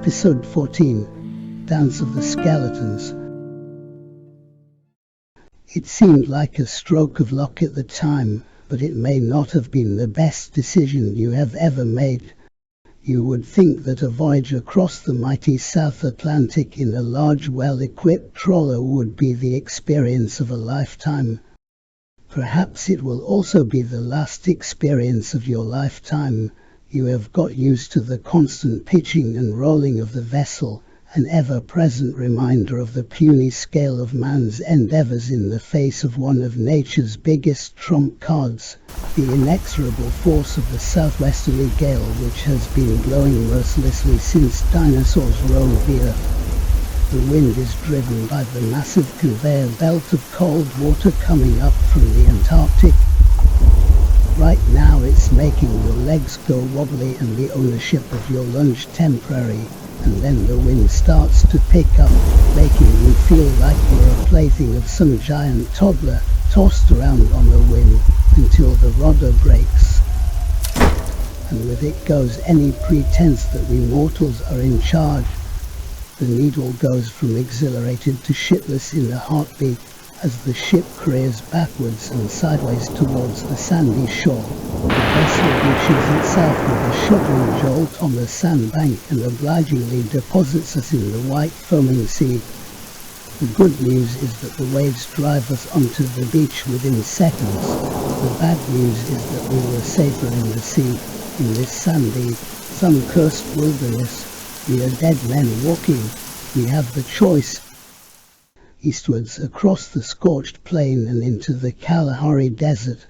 Episode 14, Dance of the Skeletons. It seemed like a stroke of luck at the time, but it may not have been the best decision you have ever made. You would think that a voyage across the mighty South Atlantic in a large, well-equipped trawler would be the experience of a lifetime. Perhaps it will also be the last experience of your lifetime. You have got used to the constant pitching and rolling of the vessel, an ever-present reminder of the puny scale of man's endeavors in the face of one of nature's biggest trump cards, the inexorable force of the southwesterly gale which has been blowing mercilessly since dinosaurs roamed the earth. The wind is driven by the massive conveyor belt of cold water coming up from the Antarctic. Right now it's making your legs go wobbly and the ownership of your lunge temporary, and then the wind starts to pick up, making you feel like you're a plaything of some giant toddler, tossed around on the wind until the rudder breaks. And with it goes any pretense that we mortals are in charge. The needle goes from exhilarated to shitless in a heartbeat, as the ship careers backwards and sideways towards the sandy shore. The vessel reaches itself with a shuddering jolt on the sandbank and obligingly deposits us in the white foaming sea. The good news is that the waves drive us onto the beach within seconds. The bad news is that we were safer in the sea, in this sandy, sun-cursed wilderness. We are dead men walking. We have the choice. Eastwards across the scorched plain and into the Kalahari Desert.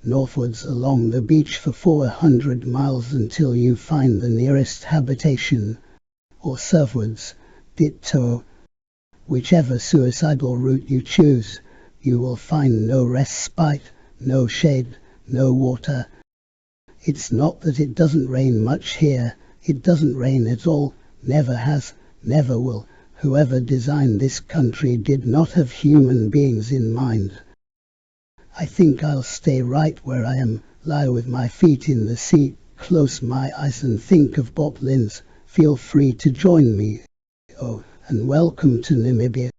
Northwards along the beach for 400 miles until you find the nearest habitation. Or southwards, ditto. Whichever suicidal route you choose, you will find no respite, no shade, no water. It's not that it doesn't rain much here. It doesn't rain at all, never has, never will. Whoever designed this country did not have human beings in mind. I think I'll stay right where I am, lie with my feet in the sea, close my eyes and think of botlins. Feel free to join me. Oh, and welcome to Namibia.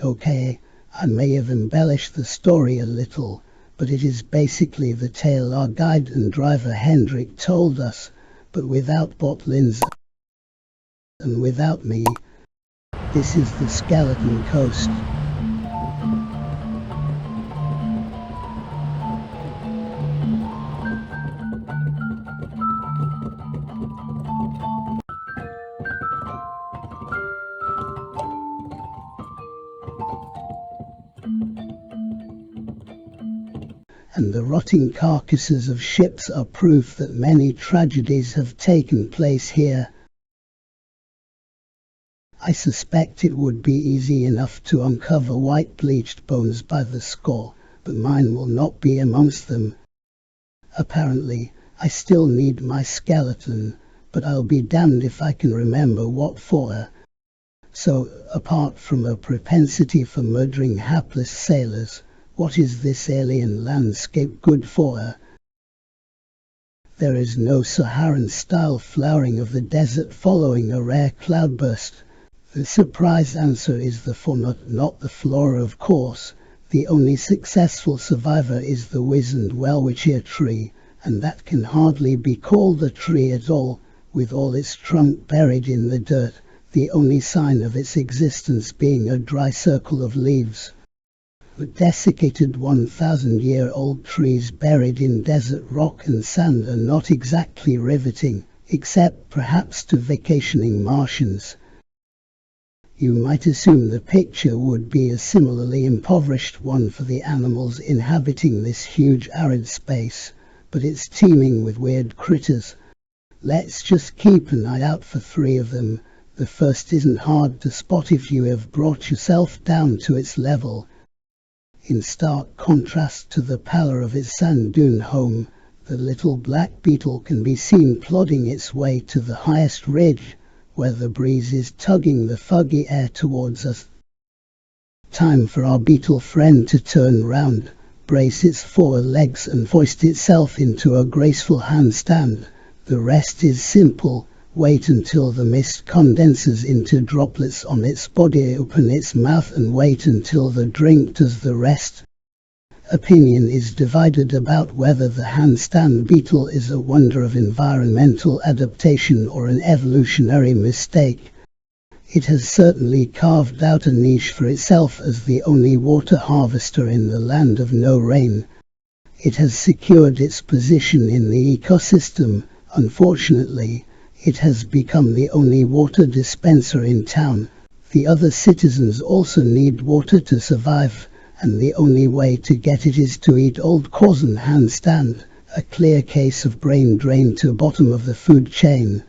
Okay, I may have embellished the story a little, but it is basically the tale our guide and driver Hendrik told us, but without botlins and without me. This is the Skeleton Coast. And the rotting carcasses of ships are proof that many tragedies have taken place here. I suspect it would be easy enough to uncover white bleached bones by the score, but mine will not be amongst them. Apparently, I still need my skeleton, but I'll be damned if I can remember what for. So, apart from a propensity for murdering hapless sailors, what is this alien landscape good for? There is no Saharan-style flowering of the desert following a rare cloudburst. The surprise answer is the fauna, not the flora, of course. The only successful survivor is the wizened welwitschia tree, and that can hardly be called a tree at all, with all its trunk buried in the dirt, the only sign of its existence being a dry circle of leaves. But desiccated 1,000-year-old trees buried in desert rock and sand are not exactly riveting, except perhaps to vacationing Martians. You might assume the picture would be a similarly impoverished one for the animals inhabiting this huge arid space, but it's teeming with weird critters. Let's just keep an eye out for 3 of them. The first isn't hard to spot if you have brought yourself down to its level. In stark contrast to the pallor of its sand dune home, the little black beetle can be seen plodding its way to the highest ridge, where the breeze is tugging the foggy air towards us. Time for our beetle friend to turn round, brace its 4 legs and foist itself into a graceful handstand. The rest is simple. Wait until the mist condenses into droplets on its body, open its mouth and wait until the drink does the rest. Opinion is divided about whether the handstand beetle is a wonder of environmental adaptation or an evolutionary mistake. It has certainly carved out a niche for itself as the only water harvester in the land of no rain. It has secured its position in the ecosystem. Unfortunately, it has become the only water dispenser in town. The other citizens also need water to survive, and the only way to get it is to eat old cause and handstand, a clear case of brain drain to bottom of the food chain.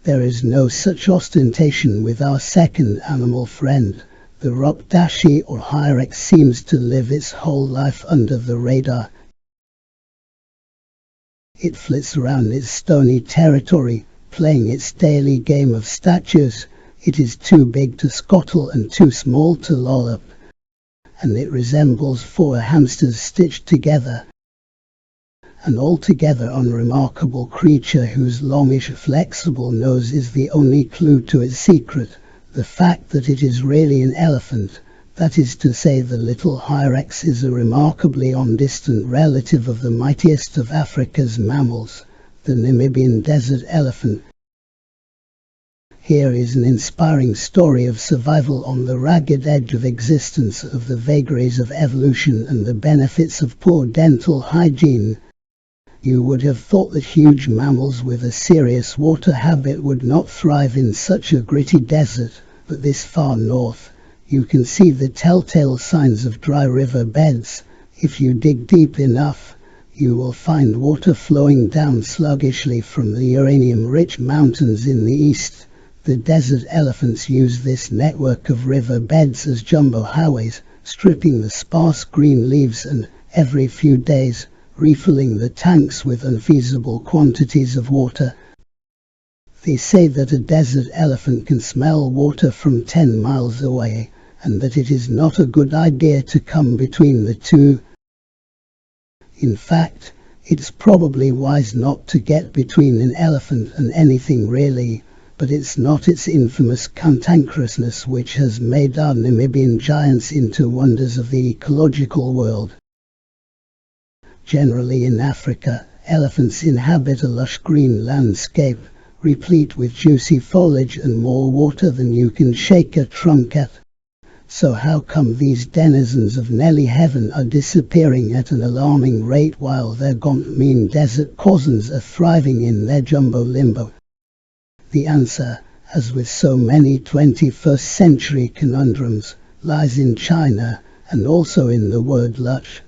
There is no such ostentation with our second animal friend. The rock dashi or hyrax seems to live its whole life under the radar. It flits around its stony territory, playing its daily game of statues. It is too big to scuttle and too small to lollop, and it resembles four hamsters stitched together. An altogether unremarkable creature whose longish flexible nose is the only clue to its secret, the fact that it is really an elephant. That is to say, the little hyrax is a remarkably distant relative of the mightiest of Africa's mammals, the Namibian desert elephant. Here is an inspiring story of survival on the ragged edge of existence, of the vagaries of evolution and the benefits of poor dental hygiene. You would have thought that huge mammals with a serious water habit would not thrive in such a gritty desert, but this far north, you can see the telltale signs of dry river beds. If you dig deep enough, you will find water flowing down sluggishly from the uranium-rich mountains in the east. The desert elephants use this network of river beds as jumbo highways, stripping the sparse green leaves and, every few days, refilling the tanks with unfeasible quantities of water. They say that a desert elephant can smell water from 10 miles away, and that it is not a good idea to come between the two. In fact, it's probably wise not to get between an elephant and anything really, but it's not its infamous cantankerousness which has made our Namibian giants into wonders of the ecological world. Generally in Africa, elephants inhabit a lush green landscape, replete with juicy foliage and more water than you can shake a trunk at. So how come these denizens of Nelly Heaven are disappearing at an alarming rate while their gaunt mean desert cousins are thriving in their jumbo limbo? The answer, as with so many 21st century conundrums, lies in China, and also in the word lush.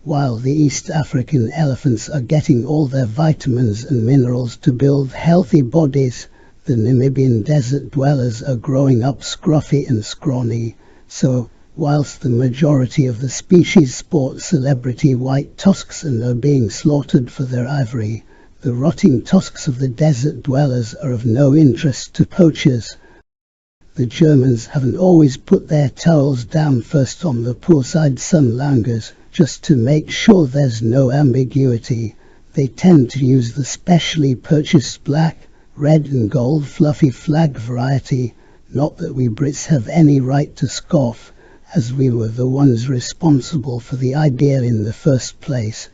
While the East African elephants are getting all their vitamins and minerals to build healthy bodies, the Namibian desert dwellers are growing up scruffy and scrawny. So, whilst the majority of the species sport celebrity white tusks and are being slaughtered for their ivory, the rotting tusks of the desert dwellers are of no interest to poachers. The Germans haven't always put their towels down first on the poolside sunloungers, just to make sure there's no ambiguity. They tend to use the specially purchased black, red and gold fluffy flag variety. Not that we Brits have any right to scoff, as we were the ones responsible for the idea in the first place.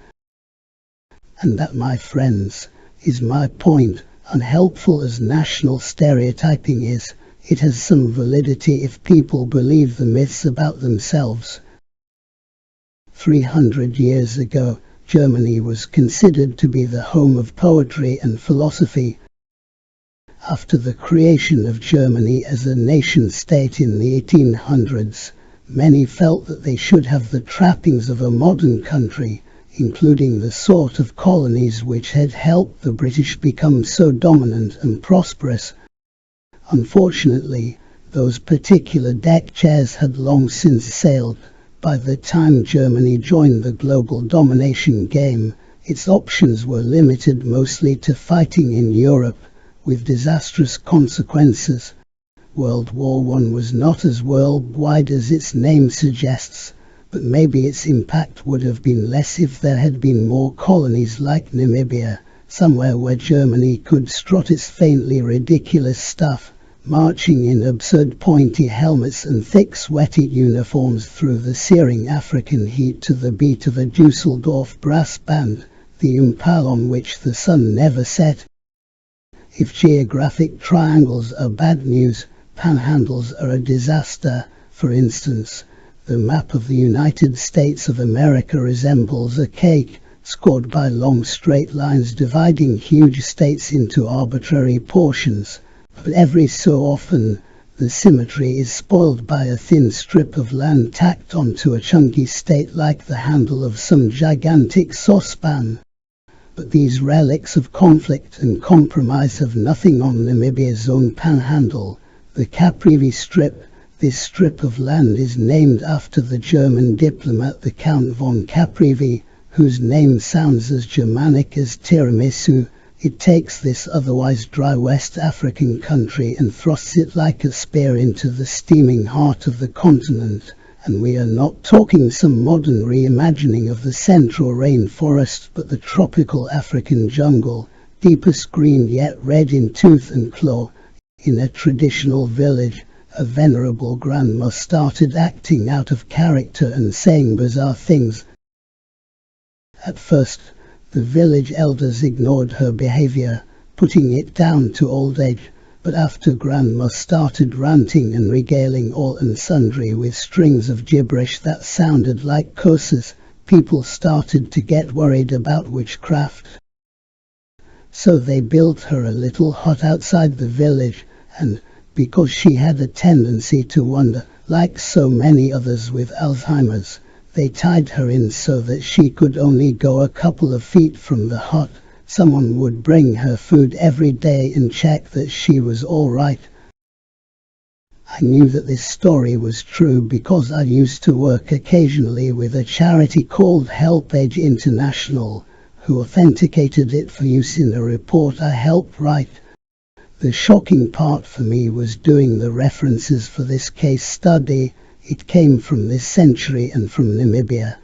And that, my friends, is my point. Unhelpful as national stereotyping is, it has some validity if people believe the myths about themselves. 300 years ago, Germany was considered to be the home of poetry and philosophy. After the creation of Germany as a nation-state in the 1800s, many felt that they should have the trappings of a modern country, including the sort of colonies which had helped the British become so dominant and prosperous. Unfortunately, those particular deck chairs had long since sailed. By the time Germany joined the global domination game, its options were limited mostly to fighting in Europe, with disastrous consequences. World War I was not as worldwide as its name suggests, but maybe its impact would have been less if there had been more colonies like Namibia, somewhere where Germany could strut its faintly ridiculous stuff, marching in absurd pointy helmets and thick sweaty uniforms through the searing African heat to the beat of a Dusseldorf brass band, the umpal on which the sun never set. If geographic triangles are bad news, panhandles are a disaster. For instance, the map of the United States of America resembles a cake, scored by long straight lines dividing huge states into arbitrary portions. But every so often, the symmetry is spoiled by a thin strip of land tacked onto a chunky state like the handle of some gigantic saucepan. But these relics of conflict and compromise have nothing on Namibia's own panhandle, the Caprivi Strip. This strip of land is named after the German diplomat the Count von Caprivi, whose name sounds as Germanic as tiramisu. It takes this otherwise dry West African country and thrusts it like a spear into the steaming heart of the continent. And we are not talking some modern reimagining of the central rainforest, but the tropical African jungle, deepest green yet red in tooth and claw. In a traditional village, a venerable grandma started acting out of character and saying bizarre things. At first, the village elders ignored her behavior, putting it down to old age, but after Grandma started ranting and regaling all and sundry with strings of gibberish that sounded like curses, people started to get worried about witchcraft. So they built her a little hut outside the village, and, because she had a tendency to wander, like so many others with Alzheimer's, they tied her in so that she could only go a couple of feet from the hut. Someone would bring her food every day and check that she was all right. I knew that this story was true because I used to work occasionally with a charity called HelpAge International, who authenticated it for use in a report I helped write. The shocking part for me was doing the references for this case study. It came from this century and from Namibia.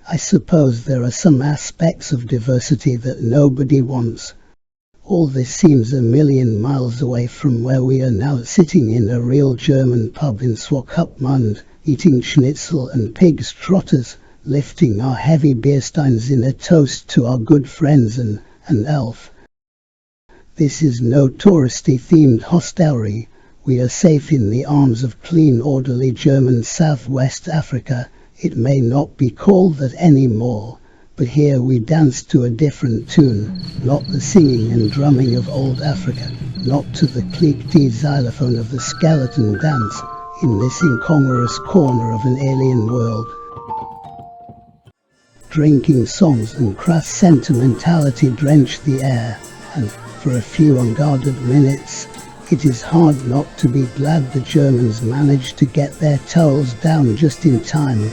I suppose there are some aspects of diversity that nobody wants. All this seems a million miles away from where we are now, sitting in a real German pub in Swakopmund, eating schnitzel and pig's trotters, lifting our heavy beer steins in a toast to our good friends and Elf. This is no touristy-themed hostelry. We are safe in the arms of clean, orderly German Southwest Africa. It may not be called that anymore, but here we dance to a different tune, not the singing and drumming of old Africa, not to the click-dee xylophone of the skeleton dance, in this incongruous corner of an alien world. Drinking songs and crass sentimentality drench the air, and for a few unguarded minutes, it is hard not to be glad the Germans managed to get their towels down just in time.